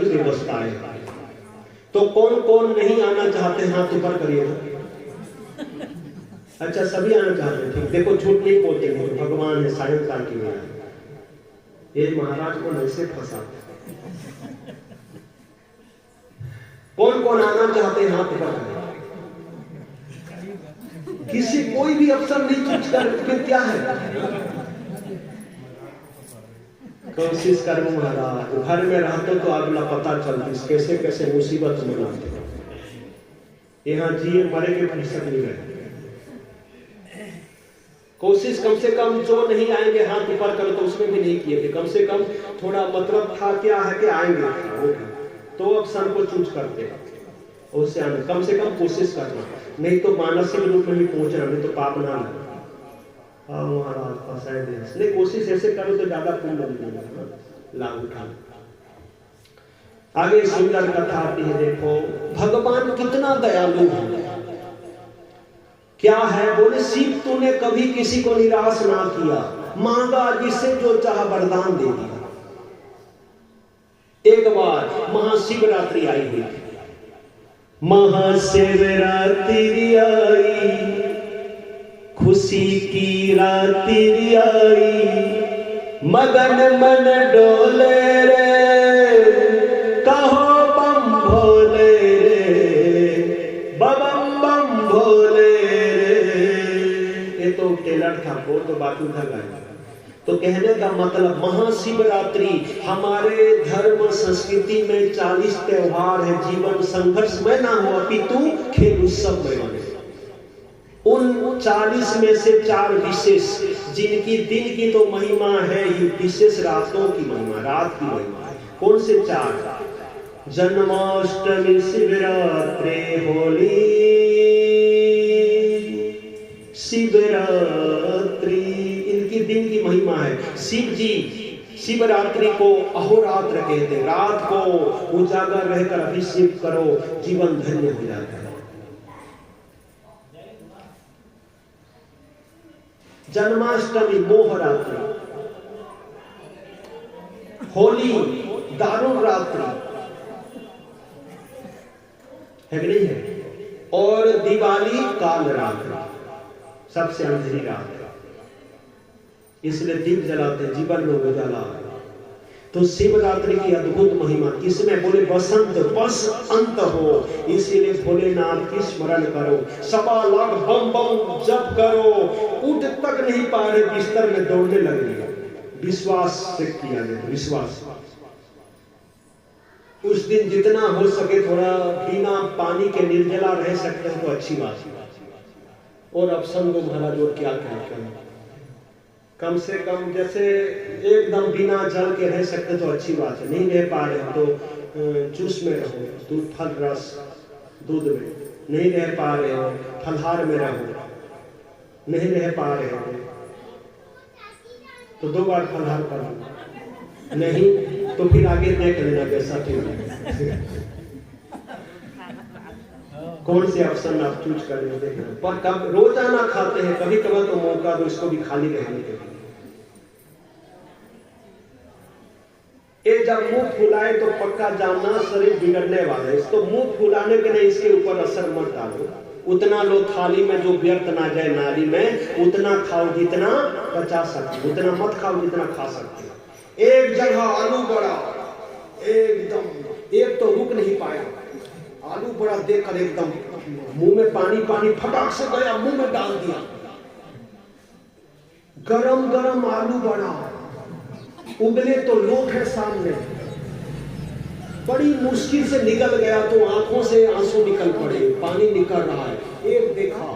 व्यवस्था है। तो कौन कौन नहीं आना चाहते हाथ ऊपर करिए। अच्छा सभी आना चाहते हैं, ठीक। देखो झूठ नहीं बोलते हैं, भगवान है सायंकाल की मेरा। ये महाराज को ऐसे फंसाते। कौन कौन आना चाहते हैं हाथ ऊपर करिए। किसी कोई भी अवसर नहीं चूज कर, फिर क्या है। कोशिश करो महाराज, घर में रहते तो अगला पता चलती कैसे कैसे मुसीबत मनाते। यहाँ जिए मरे के फुर्सत नहीं रहे। कोशिश कम से कम जो नहीं आएंगे हाथ ऊपर करो, तो उसमें भी नहीं किए थे। कम से कम थोड़ा मतलब था क्या है कि आएंगे तो अब सन को चूज करते उससे आने। कम से कम कोशिश करना, नहीं तो मानसिक रूप में भी पहुंचना, नहीं तो पाप ना लगे। हाँ महाराज फंसाए दे। नहीं कोशिश ऐसे करो तो ज्यादा पुण्य मिलेगा, लाभ उठा। आगे सुंदर कथा आती है, देखो भगवान कितना दयालु है। क्या है बोले, शिव तूने कभी किसी को निराश ना किया, मांगा जिससे जो चाहा वरदान दे दिया। एक बार महाशिवरात्रि आई हुई, महाशिवरात्रि आई, खुशी की रात्रि आई, मगन मन डोले रे, कहो बम भोले रे, बम बम भोले रे। ये तो टेलर था, वो तो बाकी था गाया। तो कहने का मतलब महाशिवरात्रि हमारे धर्म संस्कृति में 40 त्योहार है। जीवन संघर्ष में ना हो अपितु खेल उत्सव में बने। उन 40 में से 4 विशेष, जिनकी दिन की तो महिमा है ही, विशेष रातों की महिमा, रात की महिमा है। कौन से 4? जन्माष्टमी, शिवरात्रि, होली, शिवरात्रि, इनकी दिन की महिमा है। शिव जी शिवरात्रि को अहोरात्र कहते हैं। रात को उजागर रहकर अभिषेक करो, जीवन धन्य हो जाता है। जन्माष्टमी मोहरात्रि, होली दारुण रात्रि है कि नहीं है, और दिवाली काल रात्रि, सबसे अंधेरी रात। इसलिए दीप जलाते, जीवन में उजाला। तो शिवरात्रि की अद्भुत महिमा किसमें बोले, बसंत बस अंत हो, इसीलिए भोलेनाथ की स्मरण करो। 1.25 लाख बम बम जप करो, उठ तक नहीं पा रहे, बिस्तर में दौड़ने लगे। विश्वास से किया गया, विश्वास। उस दिन जितना हो सके थोड़ा बिना पानी के निर्जला रह सकते हैं तो अच्छी बात है। और अब समझो महाराज और क्या कहते हैं, कम से कम जैसे एकदम बिना जल के रह सकते तो अच्छी बात है। नहीं रह पा रहे तो जूस में रहो, दूध फल रस दूध में। नहीं रह पा रहे हो फलहार में रहो। नहीं रह पा रहे हो तो 2 बार फलहार करो, नहीं तो फिर आगे देख लेना कैसा ठीक कौन से ऑप्शन आप चूज करेंगे देखना। पर कब रोजाना खाते हैं, कभी कभी तो मौका दो इसको भी खाली रहने के लिए। ये जब मुंह फुलाए तो पक्का जानना शरीर बिगड़ने वाला है। इसको मुंह फुलाने के लिए इसके ऊपर असर मत डालो। उतना लो थाली में जो व्यर्थ ना जाए नाली में, उतना खाओ जितना पचा सकते, उतना मत खाओ जितना खा सकते। एक जगह आलू बड़ा एकदम, एक तो रुक नहीं पाया, आलू बड़ा देखकर एकदम मुंह में पानी पानी फटाक से गया, मुंह में डाल दिया। गरम गरम आलू बड़ा, उगले तो लोग हैं सामने, बड़ी मुश्किल से निकल गया तो आंखों से आंसू निकल पड़े, पानी निकल रहा है। एक देखा,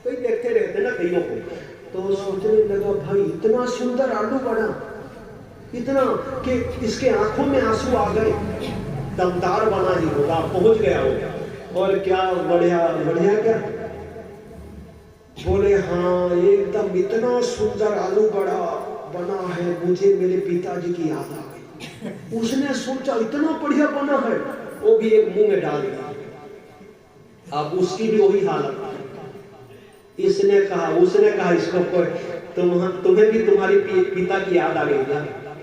कई देखते रहते ना कईयों को, तो सोचने लगा भाई इतना सुंदर आलू बड़ा, इतना कि इसके आंखों में आंसू आ गए। दमदार बना ही होगा, पहुंच गया होगा। और क्या बढ़िया बढ़िया क्या बोले, हाँ एकदम इतना सुंदर आलू बड़ा बना है, मुझे मेरे पिताजी की याद आ गई। उसने सोचा इतना बढ़िया बना है, वो भी एक मुंह में डाल दिया। अब उसकी भी वही हालत। उसने कहा इसको तुम्हें भी तुम्हारी पिता की याद आ गई क्या?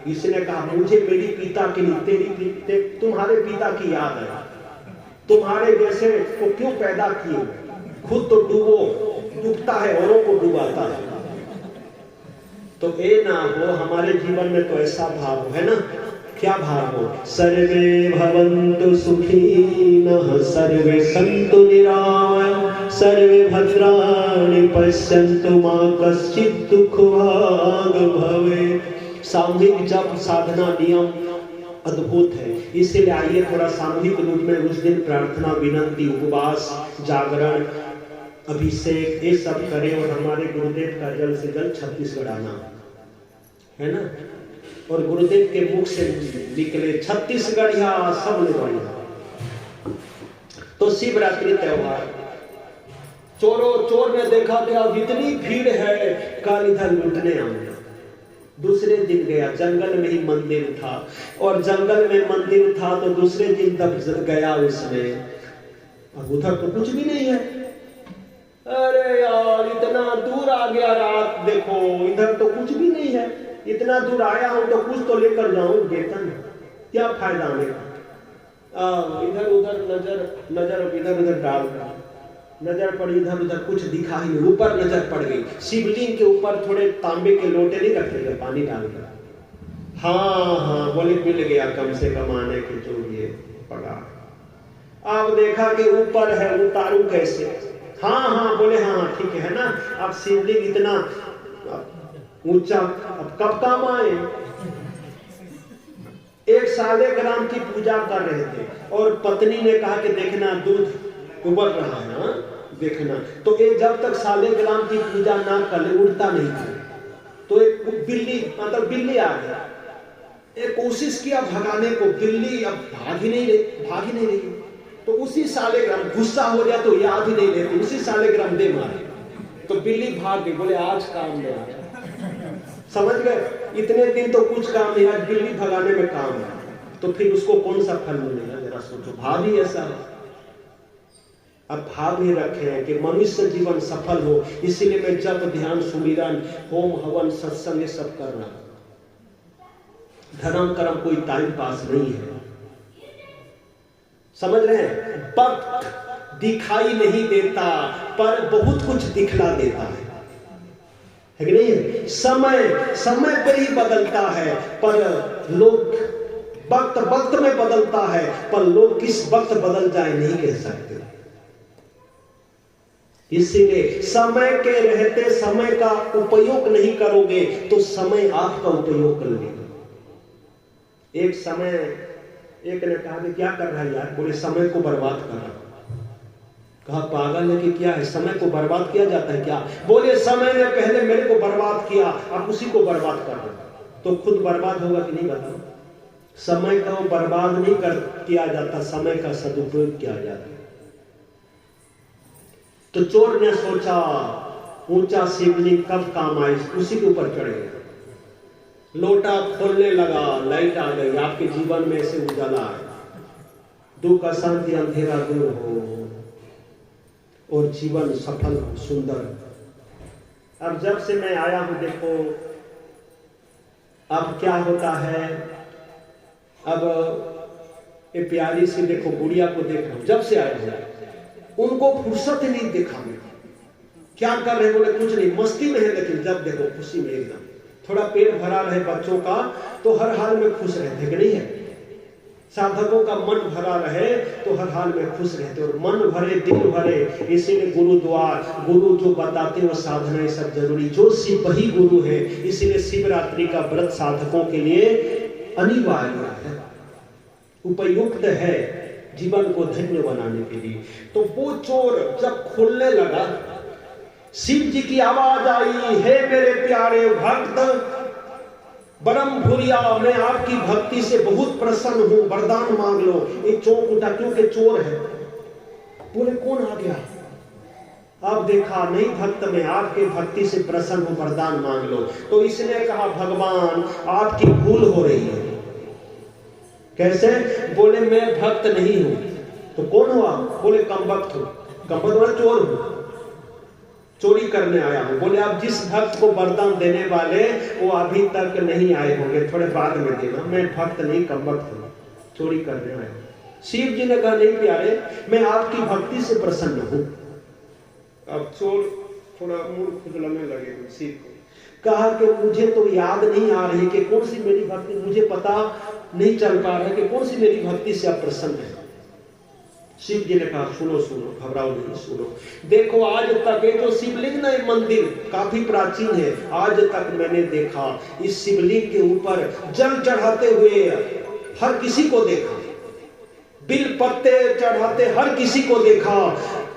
इसने कहा मुझे मेरी पिता की नहीं, तुम्हारे पिता की याद है, तुम्हारे जैसे को क्यों पैदा किए, खुद तो डूबता है औरों को डुबाता है। तो ए ना हो हमारे जीवन में, तो ऐसा भाव है ना, क्या भाव हो, सर्वे भवन्तु सुखिनः सर्वे सन्तु निरामयाः सर्वे भद्राणि पश्यन्तु मा कश्चित् दुःखभाग् भवेत्। सामूहिक जप साधना नियम अद्भुत है, इसीलिए आइए थोड़ा सामूहिक रूप में उस दिन प्रार्थना, विनती, उपवास, जागरण, अभिषेक ये सब करें और हमारे गुरुदेव का जल से जल छत्तीसगढ़ आना है ना, और गुरुदेव के मुख से निकले छत्तीसगढ़ या सब ले बढ़िया। तो शिवरात्रि त्योहार, चोर ने देखा कि अब इतनी भीड़ है, कल इधर लूटने आऊंगा। दूसरे दिन गया, जंगल में ही मंदिर था, और जंगल में मंदिर था तो दूसरे दिन तक गया उसमें, अब उधर तो कुछ भी नहीं है। अरे यार इतना दूर आ गया, रात देखो इधर तो कुछ भी नहीं है, इतना दूर आया हूं तो कुछ तो लेकर जाऊं, वेतन क्या फायदा आने का। इधर उधर नजर इधर उधर डाल, नजर पड़ी इधर उधर, कुछ दिखा ही नहीं। ऊपर नजर पड़ गई, शिवलिंग के ऊपर थोड़े तांबे के लोटे नहीं रखते थे पानी डालकर, हाँ बोले मिल गया कम से कम आने के जो ये पड़ा। अब देखा कि ऊपर है, उतारू कैसे, हाँ बोले हाँ ठीक है ना। अब शिवलिंग इतना ऊंचा, अब कब काम आए। 1 साले ग्राम की पूजा कर रहे थे और पत्नी ने कहा कि देखना दूध उबल रहा है ना, देखना। तो ये जब तक साले ग्राम की पूजा ना कर ले उड़ता नहीं था। तो एक बिल्ली आ गया, एक कोशिश किया भगाने को, बिल्ली अब भाग ही नहीं रही। तो उसी साले ग्राम गुस्सा हो गया तो याद ही नहीं लेती, उसी साले ग्राम दे मारे तो बिल्ली भाग गई, बोले आज काम में आया। समझ गए, इतने दिन तो कुछ काम नहीं, आज बिल्ली भगाने में काम है, तो फिर उसको कौन सा फल मिलेगा, जरा सोचो। भाव ही ऐसा है। अब भाव ही रखे हैं कि मनुष्य जीवन सफल हो, इसीलिए मैं जप, ध्यान, सुमिरन, होम हवन, सत्संग ये सब कर रहा हूं। धर्म कर्म कोई टाइम पास नहीं है, समझ रहे हैं। वक्त दिखाई नहीं देता पर बहुत कुछ दिखला देता है कि नहीं है। समय पे ही बदलता है, पर लोग वक्त में बदलता है, पर लोग किस वक्त बदल जाए नहीं कह सकते। इसीलिए समय के रहते समय का उपयोग नहीं करोगे तो समय आपका उपयोग कर लेगा। एक समय एक ने कहा कि क्या कर रहा है यार, बोले समय को बर्बाद कर रहा। कहा पागल है कि क्या है, समय को बर्बाद किया जाता है क्या। बोले समय ने पहले मेरे को बर्बाद किया, अब उसी को बर्बाद कर रहे, तो खुद बर्बाद होगा कि नहीं बताओ। समय को बर्बाद नहीं किया जाता, समय का सदुपयोग किया जाता है। तो चोर ने सोचा ऊंचा शिवलिंग कब काम आए, उसी के ऊपर चढ़ गया, लोटा खोलने लगा, लाइट आ गई। आपके जीवन में ऐसे उजाला है, दुख अशांति अंधेरा दूर हो और जीवन सफल हो, सुंदर। अब जब से मैं आया हूं देखो अब क्या होता है। अब ये प्यारी सी देखो गुड़िया को देख रहा हूं, जब से आया हूं उनको फुर्सत ही नहीं देखा मैं। क्या कर रहे बोले कुछ नहीं, मस्ती में है, लेकिन जब देखो खुशी में एकदम। थोड़ा पेट भरा रहे बच्चों का तो हर हाल में खुश रहते कि नहीं है। साधकों का मन भरा रहे तो हर हाल में खुश रहते, और मन भरे दिल भरे। इसीलिए गुरु जो बताते वो साधना ये सब जरूरी, जो शिव वही गुरु है। इसीलिए शिवरात्रि का व्रत साधकों के लिए अनिवार्य है, उपयुक्त है जीवन को धन्य बनाने के लिए। तो वो चोर जब खोलने लगा, शिव जी की आवाज आई, हे मेरे प्यारे भक्त बरम भुरिया, मैं आपकी भक्ति से बहुत प्रसन्न हूं, वरदान मांग लो। एक चौंक उठा क्योंकि चोर है। बोले कौन आ गया। अब देखा नहीं भक्त में, आपके भक्ति से प्रसन्न हूं, वरदान मांग लो। तो इसने कहा भगवान आपकी भूल हो रही है। कैसे। बोले मैं भक्त नहीं हूं। तो कौन हुआ। बोले कम वक्त हूं। कम वक्त चोर हूं। चोरी करने आया हूं। बोले आप जिस भक्त को वरदान देने वाले वो अभी तक नहीं आए होंगे, थोड़े बाद में देना। मैं भक्त नहीं, कम वक्त हूं, चोरी करने आया हूं। शिव जी ने कहा नहीं प्यारे, मैं आपकी भक्ति से प्रसन्न हूं। अब चोर थोड़ा मुंह खुजलाने लगे शिव को। कहा कि मुझे तो याद नहीं आ रही कि कौन सी मेरी भक्ति, मुझे पता नहीं चल पा रहा कि कौन सी मेरी भक्ति से आप प्रसन्न है। शिव जी ने कहा सुनो सुनो, घबराओ नहीं, सुनो। देखो आज तक ये जो शिवलिंग ना, मंदिर काफी प्राचीन है, आज तक मैंने देखा इस शिवलिंग के ऊपर जल चढ़ाते हुए हर किसी को देखा, बिल पत्ते चढ़ाते हर किसी को देखा,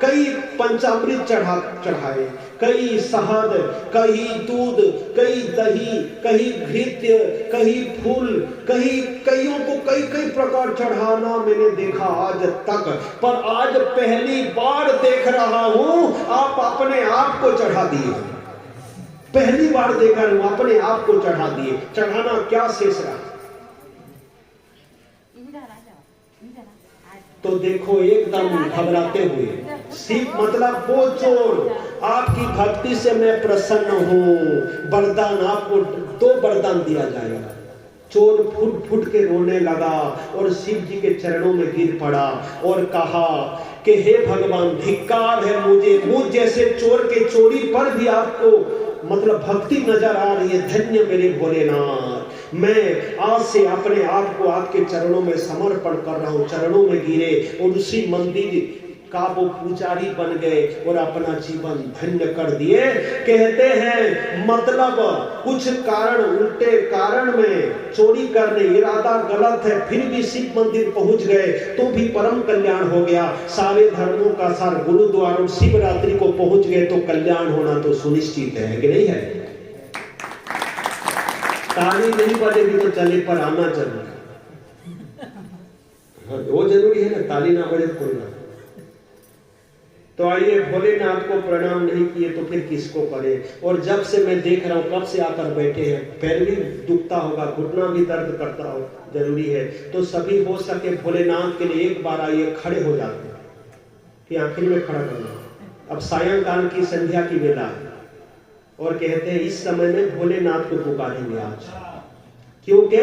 कई पंचामृत चढ़ाए, कई शहद, कई दूध, कई दही, कई घृत्य, कई फूल, कईयों को कई प्रकार चढ़ाना मैंने देखा आज तक। पर आज पहली बार देख रहा हूं आप अपने आप को चढ़ा दिए। पहली बार देख रहा हूं अपने आप को चढ़ा दिए। चढ़ाना क्या शेष रहा? तो देखो एकदम घबराते हुए शिव, मतलब वो चोर, आपकी भक्ति से मैं प्रसन्न हूं, वरदान आपको 2 वरदान दिया जाएगा। चोर फुट फुट के रोने लगा और शिव जी के चरणों में गिर पड़ा और कहा कि हे भगवान, धिक्कार है मुझे, मुझ जैसे चोर के चोरी पर भी आपको मतलब भक्ति नजर आ रही है। धन्य मेरे भोलेनाथ, मैं आज से अपने आप को आपके चरणों में समर्पण कर रहा हूं। चरणों में गिरे और उसी मंदिर का वो पुजारी बन गए और अपना जीवन धन्य कर दिए। कहते हैं मतलब कुछ कारण, उल्टे कारण में चोरी करने इरादा गलत है, फिर भी शिव मंदिर पहुंच गए तो भी परम कल्याण हो गया। सारे धर्मों का सार गुरुद्वारा और शिवरात्रि को पहुंच गए तो कल्याण होना तो सुनिश्चित है कि नहीं है? ताली नहीं बजेगी तो चले, पर आना जरूरी, वो जरूरी है ना, ताली ना बजे कोई ना। तो आइए, भोलेनाथ को प्रणाम नहीं किए तो फिर किसको करें? और जब से मैं देख रहा हूं, कब से आकर बैठे हैं, पैर भी दुखता होगा, घुटना भी दर्द करता हो, जरूरी है तो सभी हो सके भोलेनाथ के लिए एक बार आइए खड़े हो जाते हैं कि आखिर में खड़ा करना। अब सायंकाल की संध्या की वेला है और कहते हैं इस समय में भोलेनाथ को पुकारेंगे आज, क्योंकि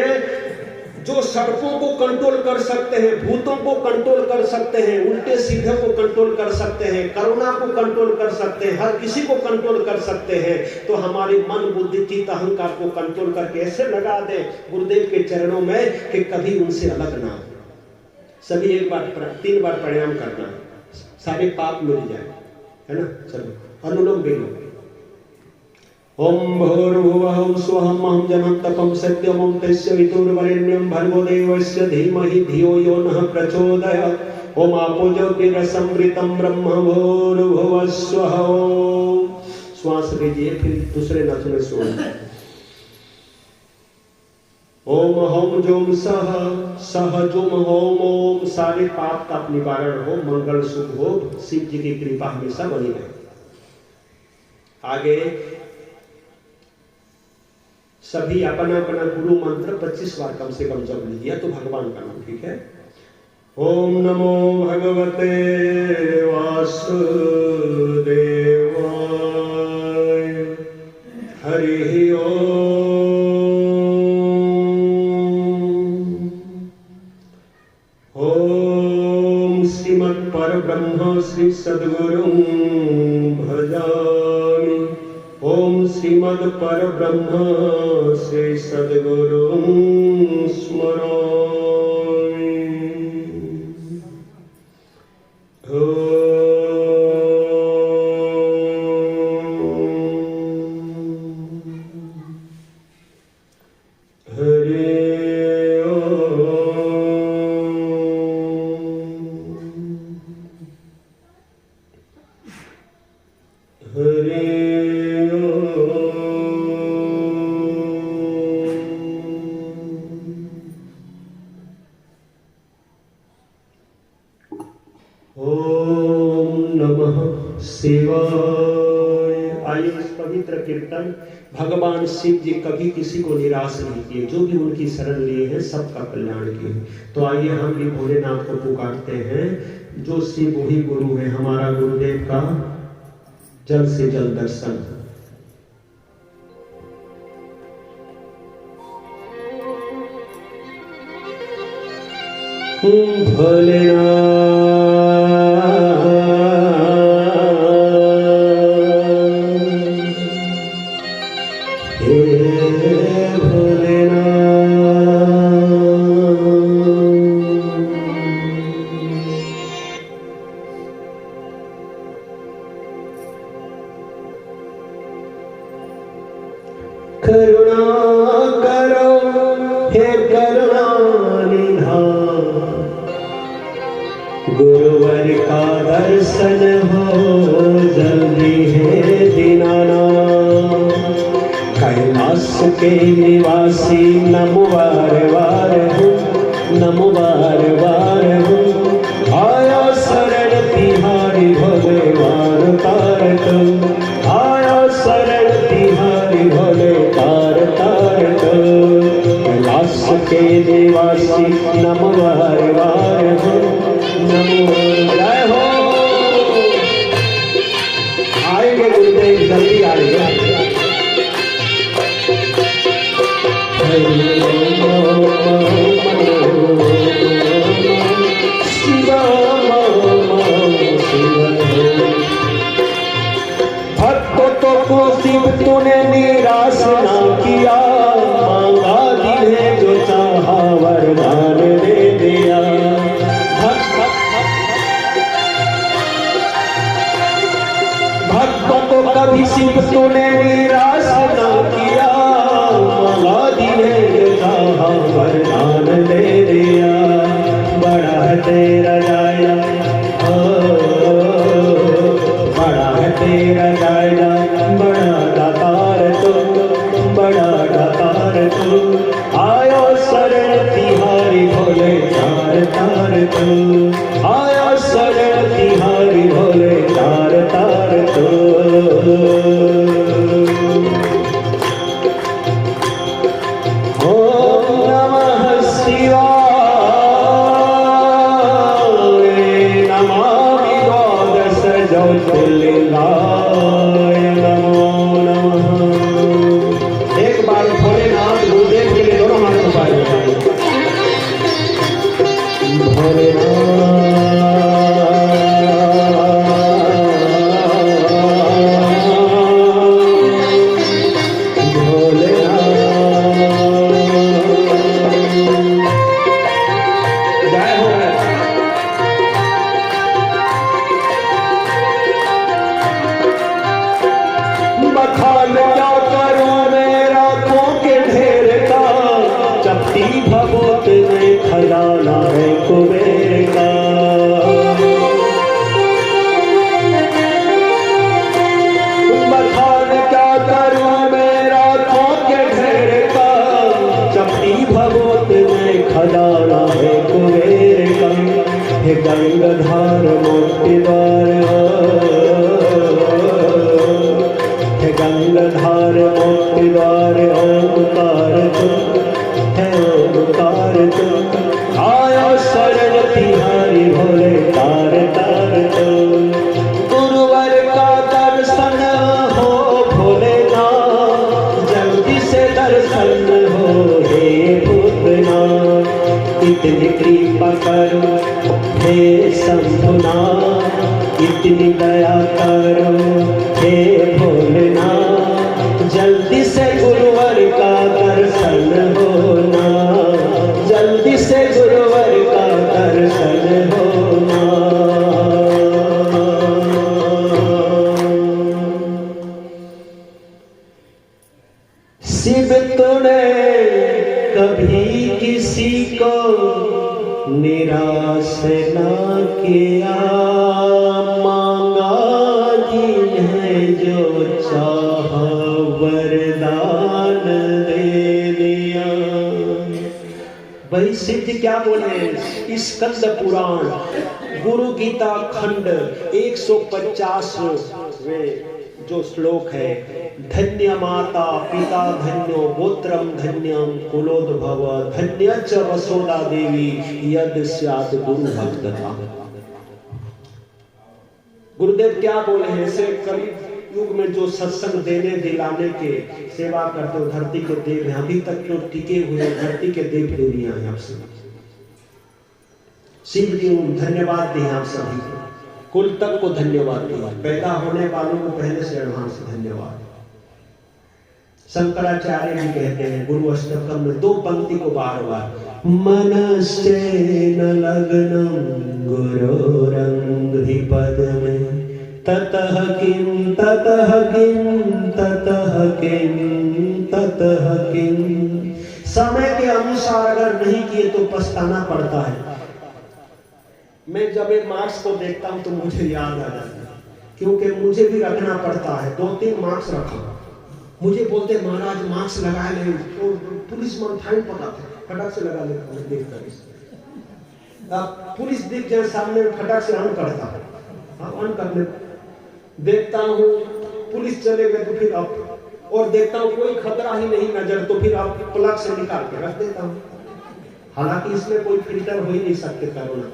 जो सड़कों को कंट्रोल कर सकते हैं, भूतों को कंट्रोल कर सकते हैं, उल्टे सीधे को कंट्रोल कर सकते हैं, करुणा को कंट्रोल कर सकते हैं, हर किसी को कंट्रोल कर सकते हैं, तो हमारे मन बुद्धि चित्त अहंकार को कंट्रोल करके ऐसे लगा दे गुरुदेव के चरणों में कि कभी उनसे अलग ना हो। सभी एक बार 3 बार प्रणाम करना, सारे पाप मिल जाए, है ना? चलो अनुलोम विलोम। ओम भूर्भुवः स्वहं अहं जनं तपं सत्यमं तस्य वितुर्वरेण्यं भर्गो देवस्य धीमहि धियो यो नः प्रचोदयात्। ओम आपो ज्योतिरसमृतं ब्रह्म भूर्भुवः स्वः। श्वास लीजिए, फिर दूसरे नथ में छोड़िए। ओम हम जोम सह सह जुम होम ओम। सारे पाप का निवारण हो, मंगल शुभ हो, शिव जी की कृपा हमेशा बनी रहे। आगे सभी अपना अपना गुरु मंत्र 25 बार कम से कम जप लीजिए, तो भगवान का नाम, ठीक है? ओम नमो भगवते वासुदेवाय, हरि ओम। ओम श्रीमद् परब्रह्म श्री सद्गुरुं भजामि। ओम श्रीमद् परब्रह्म श्री सद्गुरुं स्मरामि। भगवान शिव जी कभी किसी को निराश नहीं किए, जो भी उनकी शरण लिए हैं सबका कल्याण किए। तो आइए हम भी भोलेनाथ को पुकारते हैं, जो शिव वही गुरु है, हमारा गुरुदेव का जल्द से जल्द दर्शन। भोलेनाथ करुणा करो हे करुणा निधान, गुरुवर का दर्शन हो जल्दी है दीनानाथ। कैलाश के निवासी नमो बार बार हूँ, नमो बार बार हूँ। आया शरण तिहारी भगवान तार तुम, आया शरण तिहारी भोले तार तार तुम। कैलाश के निवासी नमो बार बार हूँ, नमो जय हो। आएंगे गुरुदेव, जल्दी आएंगे। भक्तों को शिव तूने निराश ना किया, मांगा दिले जो चाहा वरदान दे दिया। भक्तों को कभी शिव तूने निराश ना किया, मांगा दिले जो चाहा वरदान दे दिया। बड़ा है तेरा दया, बड़ा है तेरा दया, बड़ा दातार तू, बड़ा दातार तू। आयो शरण तिहारी भोले तार तार तू, आयो शरण तिहारी भोले तार तार तू। ओम नमः शिवाय, नमामि द्वादश ज्योतिर्लिंगाय नमो नमः। एक बार भोलेनाथ गुरुदेव के लिए दोनों हाथ उठाए। भोलेनाथ बखान क्या करूं मैं रातों के ढेर का, चपटी भभूत में खजाना है कुबेर का। बखान क्या करूं मैं रातों के ढेर का, चपटी भभूत में खजाना है कुबेर का। हे गंगाधार मोती द्वार, गंगाधार मोक्ति द्वार ओंकार तुम, है ओंकार तुम। आया शरण तिहारी भोले तार तार तुम। गुरुवर का दर्शन हो भोलेनाथ, जल्दी से दर्शन हो हे भूतनाथ। इतनी कृपा करो हे शंभुनाथ, इतनी दया करो हे भोलेनाथ। जल्दी से गुरुवर का दर्शन होना, जल्दी से गुरुवर का दर्शन होना। शिव तूने कभी किसी को निराश ना किया, मांगा जिन्हें जो चाहा वरदान दे दिया। वही सिद्ध क्या बोले, स्कंद पुराण गुरु गीता खंड 150वें जो श्लोक है, धन्य माता पिता धन्यो गोत्रम धन्यम कुलोद्भव, धन्य च वसुधा देवी यद स्यात् गुरु भक्त था। गुरुदेव क्या बोले हैं, इसे करीब युग में जो सत्संग देने दिलाने के सेवा करते हो, धरती के देव हैं, अभी तक जो टिके हुए धरती के देव देवियां हैं। आपसे शिव जी धन्यवाद दिए आप सभी को, कुल तक को धन्यवाद दिया, पैदा होने वालों को पहले से एडवांस धन्यवाद। शंकराचार्य जी कहते हैं गुरु अष्टकम में 2 पंक्ति को बार बार, मनश्चेन लग्नं गुरोरंघ्रि पद्मे ततः किं ततः किं ततः किं ततः किं। समय के अनुसार अगर नहीं किए तो पछताना पड़ता है। मैं जब एक मार्क्स को देखता हूं तो मुझे याद आ जाता है, क्योंकि मुझे भी रखना पड़ता है। 2-3 मार्क्स रखा, मुझे बोलते महाराज मार्क्स लगा ले, तो पुलिस में फाइन पकाते फटक से लगा लेता हूँ। देखकर अब पुलिस दिख जाए सामने फटक से ऑन करता है, ऑन करने देखता हूँ पुलिस चले गए तो फिर अब, और देखता हूँ कोई खतरा ही नहीं नजर तो फिर अब प्लग से निकाल के रख देता हूँ। हालांकि इसमें कोई फिल्टर हो ही नहीं सकते कोरोना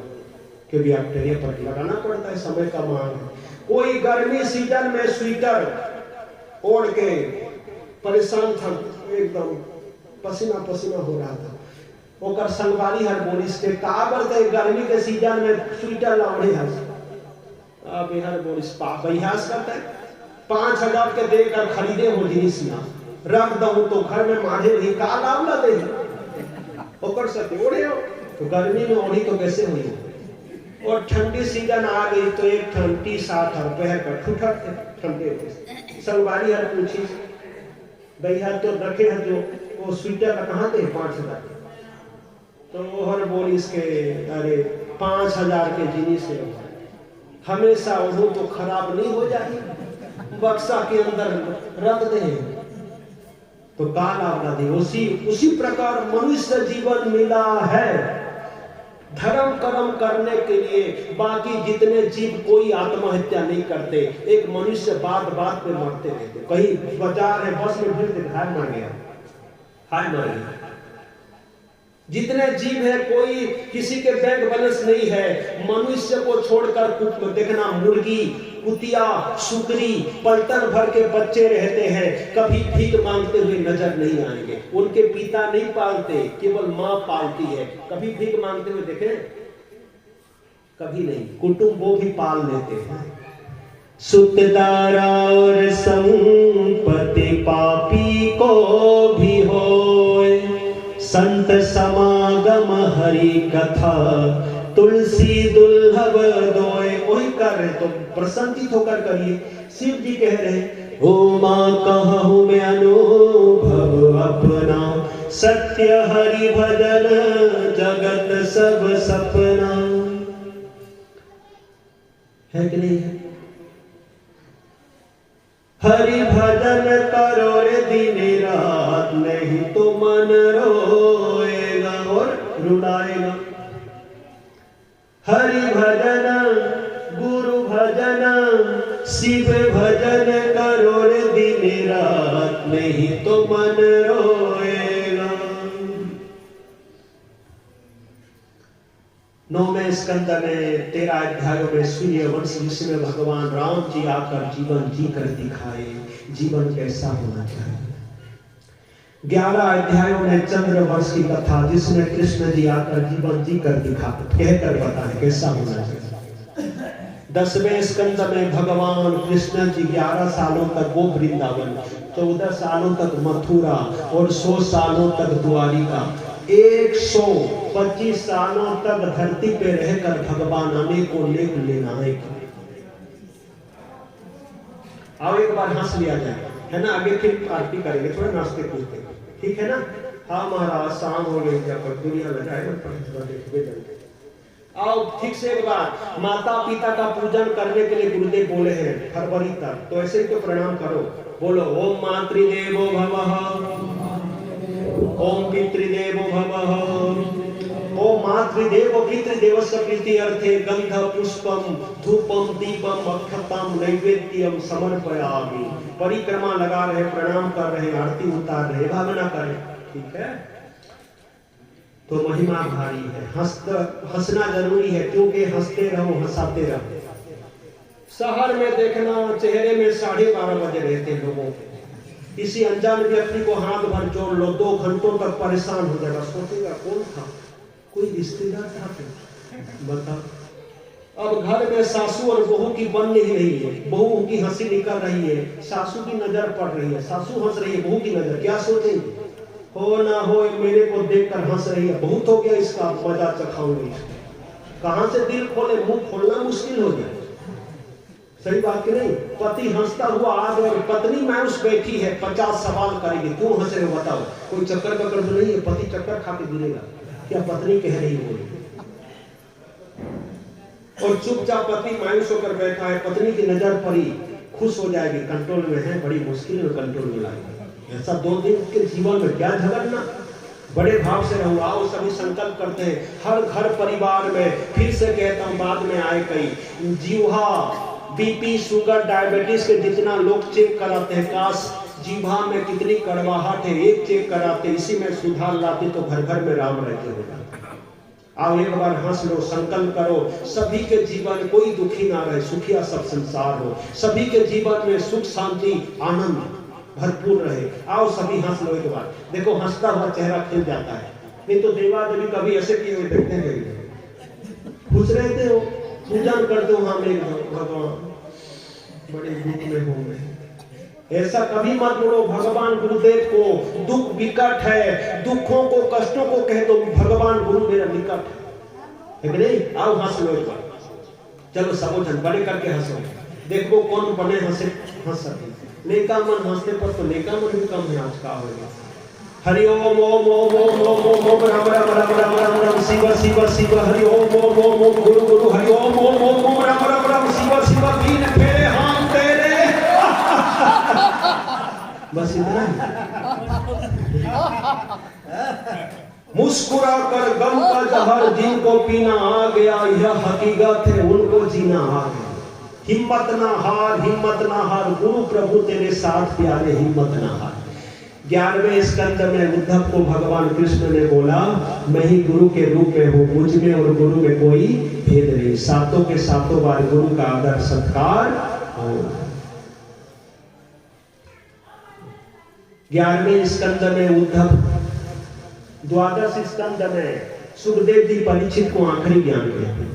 के बैक्टीरिया पर लगाना पड़ता है, समय का मांग है। कोई गर्मी सीजन में स्वेटर ओढ़ के परेशान था, एकदम पसीना पसीना हो रहा था, ओकर संगवारी हर बोलिस के काबर दे गर्मी के सीजन में स्वेटर लावड़े हस, अब हर बोलिस बहियास करता है 5000 के देकर खरीदे हो जिनिस ना रख दऊं तो घर में माढ़े नहीं का लावला दे ओकर सके ओढ़े हो, तो गर्मी में ओढ़ी तो कैसे हुई। और ठंडी सीजन आ गई तो एक ठंडी 60 रुपए का ठुठक ठंडे संगवारी हर पूछी भैया तो रखे हैं जो वो स्वेटर कहाँ थे 5000, तो वो हर बोली इसके अरे 5000 के जिनिस से हमेशा ओढ़ो तो खराब नहीं हो जाए, बक्सा के अंदर रख दे तो काल आवला दे। उसी प्रकार मनुष्य जीवन मिला है धर्म कर्म करने के लिए। बाकी जितने जीव कोई आत्महत्या नहीं करते, एक मनुष्य बात बात पे मरते रहते। कहीं बाजार है बस में भीड़ देखा हाय मर गया, हाय मर गया। जितने जीव है कोई किसी के बैंक बैलेंस नहीं है, मनुष्य को छोड़कर देखना मुर्गी कुतिया सुकरी पलटन भर के बच्चे रहते हैं, कभी भीख मांगते हुए नजर नहीं आएंगे। उनके पिता नहीं पालते, केवल माँ पालती है। कभी भीख मांगते हुए देखे? कभी नहीं। कुटुंब वो भी पाल लेते हैं। सुतदारा और संपत्ति पापी को भी होए, संत समागम हरि कथा तुलसी दुल्हब दोए। वही कर रहे तो प्रसन्नचित होकर करिए। शिव जी कह रहे ओ मां कहूं मैं अनुभव अपना, सत्य हरि भजन जगत सब सपना। है कि नहीं? हरि भजन करो रे दिन रात, नहीं तो मन रोएगा और रुलाएगा। हरि भजन गुरु भजन शिव भजन करो रे दिन रात, नहीं तो मन रोएगा। 9वें स्कंद में 13 अध्यायों में सूर्यवंश जिसमें भगवान राम जी आकर जीवन जी कर दिखाए जीवन कैसा होना चाहिए। 11 अध्यायों में चंद्रवंश की कथा जिसमें कृष्ण जी आकर जीवन जी कर दिखा कहकर बताए कैसा होना चाहिए। 10वें स्कंद में भगवान कृष्ण जी 11 सालों तक गोप वृंदावन, 14 सालों तक मथुरा और 100 सालों तक द्वारिका, 125 सालों तक धरती पे रहकर भगवान अनेकों लेख लेनायक। आओ एक बार हंस लिया जाए, है ना? आगे फिर पार्टी करेंगे, थोड़ा नाश्ते कूदते, ठीक है ना? हाँ महाराज शाम हो गई, जब दुनिया लगाए आओ ठीक से। एक बार माता पिता का पूजन करने के लिए गुरुदेव बोले हैं फरवरी तक, तो ऐसे ही तो प्रणाम करो। बोलो ओम मातृदेवो भवः, ओम पितृदेवो भवः, ओम मातृदेवो पितृदेवस्य प्रीति अर्थे गंध पुष्पम धूपम दीपम अक्षतम नैवेद्यम समर्पयामि। परिक्रमा लगा रहे, प्रणाम कर रहे, आरती उतार रहे, भावना करें, ठीक है? तो महिमा भारी है। हंसना जरूरी है, क्योंकि हंसते रहो हंसाते रहो। शहर में देखना चेहरे में 12:30 बजे रहते लोगों के, किसी अनजान व्यक्ति को हाथ भर जोड़ लो 2 घंटों तक परेशान हो जाएगा, सोचेगा कौन था, कोई रिश्तेदार था क्या, बता। अब घर में सासू और बहू की बन नहीं रही है, बहू की हंसी निकल रही है, सासू की नजर पड़ रही है, सासू हंस रही है, बहू की नजर, क्या सोचेंगे, हो ना हो मेरे को देखकर हंस रही है, बहुत हो गया इसका मजा चखाऊंगी, कहां से दिल खोले, मुंह खोलना मुश्किल हो जाए। सही बात की नहीं। पति हंसता हुआ आ गया, पत्नी मायूस बैठी है, 50 सवाल करेगी, क्यों हंस रहे हो बताओ, कोई चक्कर तो नहीं है, पति चक्कर खा के गिरेगा, क्या पत्नी कह रही है, और चुपचाप पति मायूस होकर बैठा है, पत्नी की नजर पड़ी, खुश हो जाएगी, कंट्रोल में है, बड़ी मुश्किल में कंट्रोल में लाएगी। ऐसा 2 दिन के जीवन में क्या झगड़ना, बड़े भाव से रहो। आओ सभी संकल्प करते हैं, हर घर परिवार में, फिर से कहता हूँ, बाद में आए कई जीवा बीपी शुगर डायबिटीज के जितना लोग चेक कराते हैं, काश जीभा में कितनी कड़वाहट है एक चेक कराते, इसी में सुधार लाते तो घर घर में राम रहते होगा। आओ एक बार हंस लो, संकल्प करो, सभी के जीवन में कोई दुखी ना रहे, सुखिया सब संसार हो, सभी के जीवन में सुख शांति आनंद भरपूर रहे। आओ सभी हंस लो एक बार, देखो हंसता हुआ चेहरा खिल जाता है, नहीं तो देवा देवी कभी ऐसे किए हुए देखते हैं, खुश रहते हो, पूजन करते हो, हाँ मेरे भगवान बड़े दुख में होंगे, ऐसा कभी मत बोलो। भगवान गुरुदेव को दुख विकट है, दुखों को कष्टों को कह दो भगवान गुरु मेरा निकट है कि नहीं। आओ हंस लो एक बार, चलो सबो जन बड़े करके हंसो, देखो कौन बने हंसे हंस सके। नेका मन हंसने पर तो नेका मन भी कम है, आज का होगा। हरि ओम ओम ओम ओम ओम ओम ओम राम राम राम राम राम राम शिव शिव शिव हरि ओम ओम ओम ओम गुरु गुरु हरि ओम ओम ओम ओम राम राम राम शिव शिव तीन फेरे हम तेरे। बस इतना मुस्कुरा कर गम का जहर जिनको पीना आ गया, यह हकीकत है उनको जीना आ गया। हिम्मत ना हार गुरु प्रभु तेरे साथ प्यारे, हिम्मत ना हार। 11वें स्कंद में उद्धव को भगवान कृष्ण ने बोला, मैं ही गुरु के रूप में हूँ, मुझ में और गुरु में कोई भेद नहीं। 7 के 7 बार गुरु का आदर सत्कार हो। 11वें स्कंद में उद्धव, 12 स्कंद में सुखदेव जी परीक्षित को आखिरी ज्ञान कहते हैं।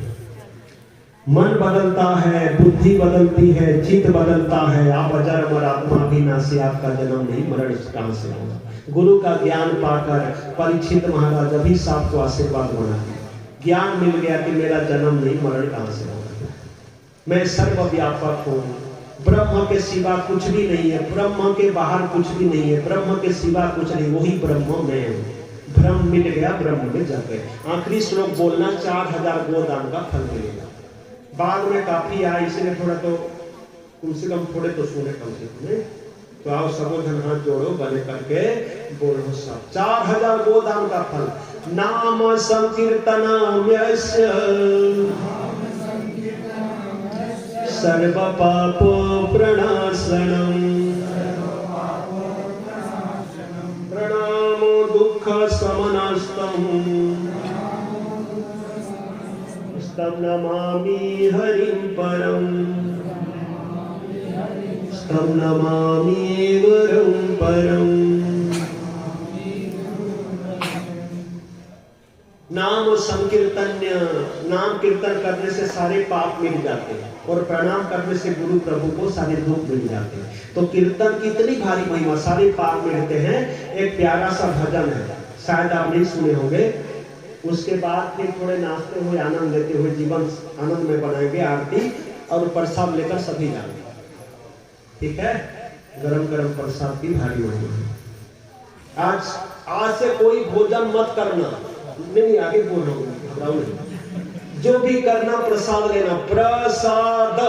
मन बदलता है, बुद्धि बदलती है, चित्त बदलता है, आप अजर अमर आत्मा अविनाशी, आपका जन्म नहीं मरण कहां से होगा। गुरु का ज्ञान पाकर परीक्षित महाराज अभी साफ को आशीर्वाद बना दिया, ज्ञान मिल गया कि मेरा जन्म नहीं मरण कहां से होगा, मैं सर्वव्यापक हूँ, ब्रह्म के सिवा कुछ भी नहीं है, ब्रह्म के बाहर कुछ भी नहीं है, ब्रह्म के सिवा कुछ नहीं, वही ब्रह्म में है। ब्रह्म मिल गया, ब्रह्म में जग गए। आखिरी श्लोक बोलना, 4000 गोदान का फल मिलेगा। बाद में काफी आया, इसलिए थोड़ा तो कम से कम थोड़े तो सुने कम से कम। तो आओ सबो जन हाथ जोड़ो, बने करके बोलो सब 4000 गोदान का फल। नाम संकीर्तनम यस्य सर्व पापो प्रणाशनम, प्रणामो दुख समनस्तम, स्तम नमामि हरिं परम, स्तम नमामि गुरुं परम। नाम संकीर्तन्य, नाम कीर्तन करने से सारे पाप मिट जाते हैं, और प्रणाम करने से गुरु प्रभु को सारे दुख मिट जाते हैं। तो कीर्तन की इतनी भारी महिमा, सारे पाप मिटते हैं। एक प्यारा सा भजन है, शायद आप नहीं सुने होंगे। उसके बाद फिर थोड़े नाचते हुए आनंद लेते हुए जीवन आनंद में बनाएंगे, आरती और प्रसाद लेकर सभी जाएंगे, ठीक है। गरम गरम प्रसाद की भारी महिमा है। आज से कोई भोजन मत करना, नहीं आगे बोल रहा हूँ, जो भी करना प्रसाद लेना। प्रसाद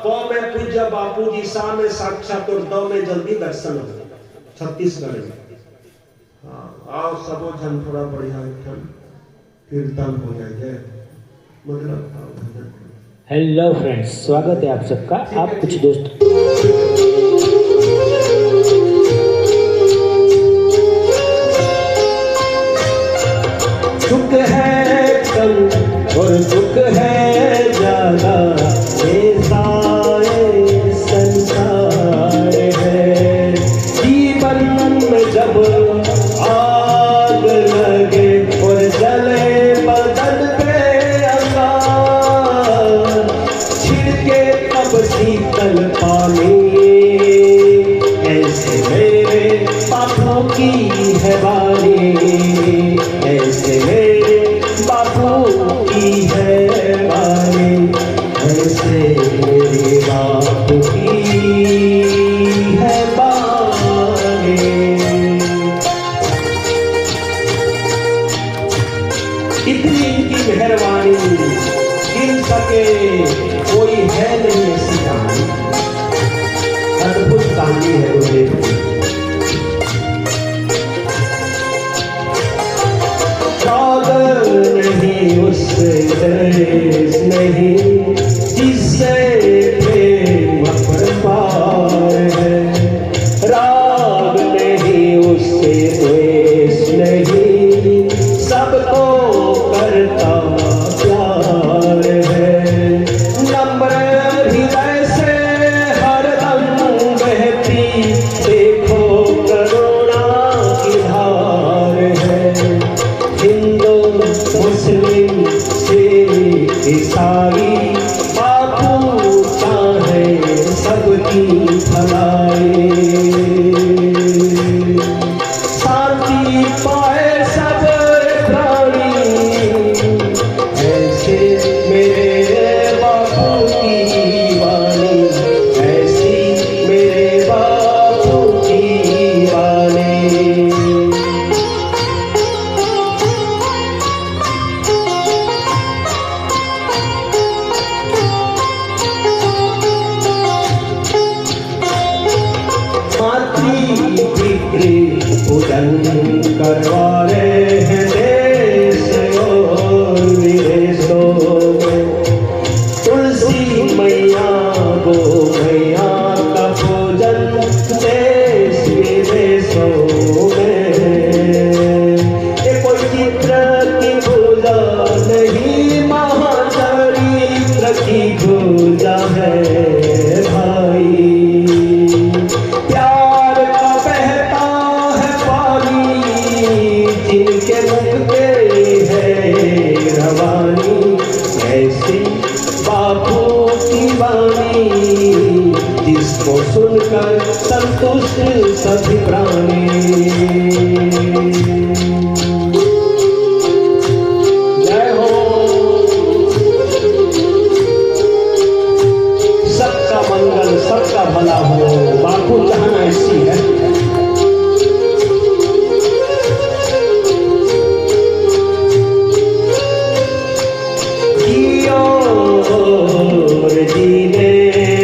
प में पूज्य बापू जी, सा में साक्षात और द में जल्दी दर्शन हो, छत्तीसगढ़ में। आओ सबो जन थोड़ा बढ़िया कीर्तन हो जाए, मतलब। हेलो फ्रेंड्स, स्वागत है आप सबका। आप कुछ दोस्त सुख है कम और दुख है ज्यादा, ऐसा सके कोई है नहीं ऐसी कहानी। अद्भुत कहानी है गुरुदेव की। नहीं उससे देश नहीं जिससे प्रेम पार है, राग नहीं उससे द्वेष नहीं सबको करता प्यार है। नम्र हृदय से हरदम बहती देखो करुणा की धार है। हिंदू मुस्लिम सिख ईसाई बापू चाहे सबकी भलाई, शांति पाए सब प्राणी ऐसे मेरे बापू की वाणी, ऐसी मेरे बापू की वाणी। पूजन करवा रहे हैं देश और विदेशों में, तुलसी मैया गो मैया का पूजन देश विदेशों में। ये कोई चित्र की पूजा नहीं महाचरित्र की पूजा है भाई। जिनके मुख पे है रवानी ऐसी बापू की वाणी, जिसको सुनकर संतुष्ट सभी प्राणी। जय हो। सबका मंगल सबका भला हो, बापू चाहना ऐसी है। जीने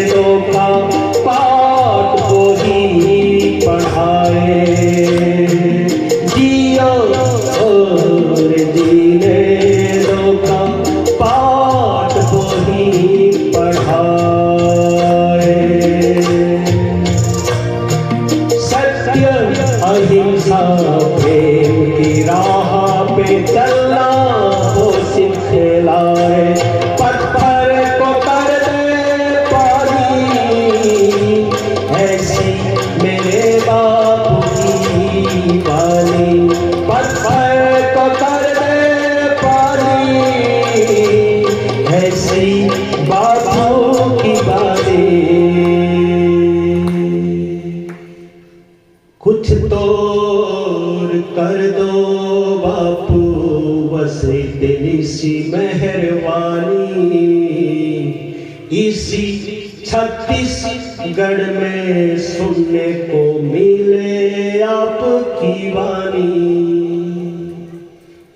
दो का पाठ को ही पढ़ाए, जियो और जीने दो का पाठ को ही पढ़ाए। सत्य अहिंसा प्रेम की राह पे चलना वो सिखलाए। पत्थर को कर दे पानी ऐसी मेरे बापू की वाणी, पत्थर को कर दे पानी ऐसी बापू की वाणी। कुछ तोड़ कर दो बापू बस इतनी सी मेहरबानी, इसी छत्तीसगढ़ में सुनने को मिले आपकी वाणी।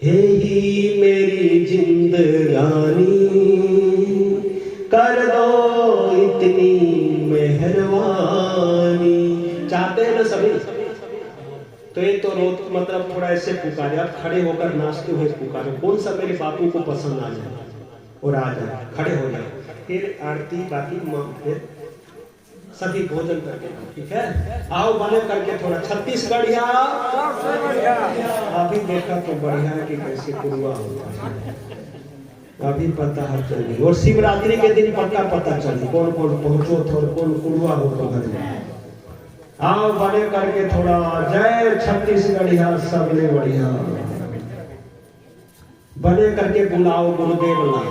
यही मेरी जिंदगानी कर दो इतनी मेहरबानी। चाहते हैं ना सभी? तो ये तो रोज मतलब थोड़ा ऐसे पुकारे, आप खड़े होकर नाचते हुए पुकारे, कौन सा मेरे बापू को पसंद आ जाए और आ जाए, खड़े हो जाए। फिर आरती बाकी फिर सभी भोजन करके, ठीक है? आओ बने करके थोड़ा छत्तीसगढ़िया अभी देखा तो बढ़िया है कि कैसे कुरुआ होता है, अभी पता है चली। और शिवरात्रि के दिन पक्का पता चली कौन कौन पहुंचो तो कौन कुरुआ हो तो घर में। आओ बने करके थोड़ा जय छत्तीसगढ़िया सबले बढ़िया बने करके बुलाओ गुरुदेव ला।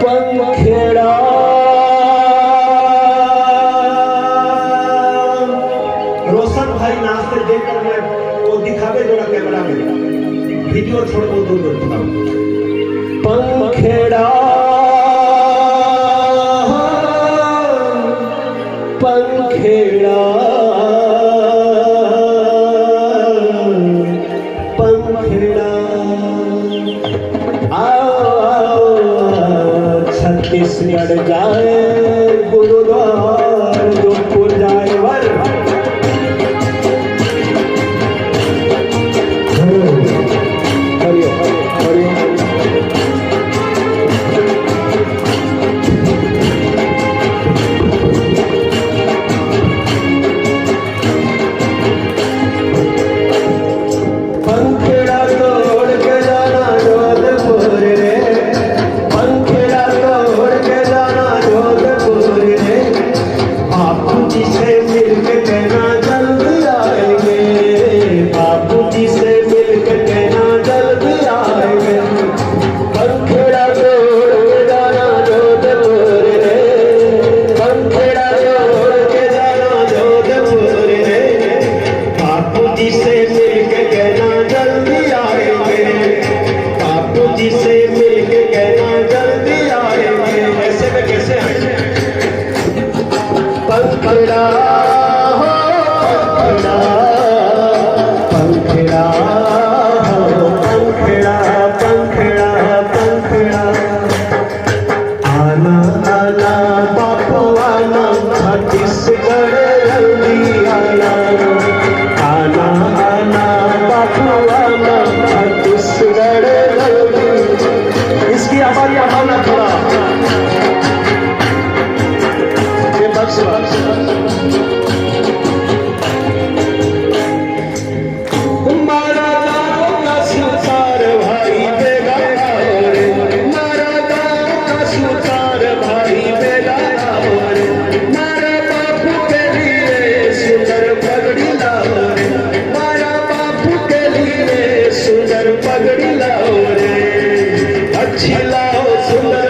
पंखेड़ा रोशन भाई नाचते देखकर मैं वो दिखावे जरा कैमरा में, वीडियो छोड़ दो दूर दिखाओ। पंखेड़ा पंखेड़ा पंखेड़ा छत्तीसगढ़ जाए गुरुद्वार जोधपुर जाए वर हरिओम हरिओम पंखेड़ा तोड़ के जाना जोधपुर रे पंखेड़ा तोड़ के जाना जोधपुर रे बापू जी से मिल के कहना जल्दी आएंगे बापू जी से मिल के कहना जल्दी आएंगे पंखेड़ा तोड़ के जाना जोधपुर रे पंखेड़ा तोड़ के जाना जोधपुर रे बापू जी से मिल के कहना जल्दी आएंगे बापू जी से मिल के कहना जल्दी आएंगे ऐसे में कैसे आएंगे पंखड़ा हो पंखड़ा पंखड़ा हो पंखड़ा पंखड़ा पंखड़ा आना आना बापू आना छत्तीसगढ़ जल्दी आना आना आना बापू आना छत्तीसगढ़ जल्दी इसकी हमारी भावना थोड़ा ये बक्स मारा गाँव का सुतार भाई बेगा रे मारा गाँव का सुतार भाई बेगा रे मारा बापू के लिए सुंदर पगड़ी लाओ रे मारा बापू के लिए सुंदर पगड़ी लाओ रे अच्छी लाओ सुंदर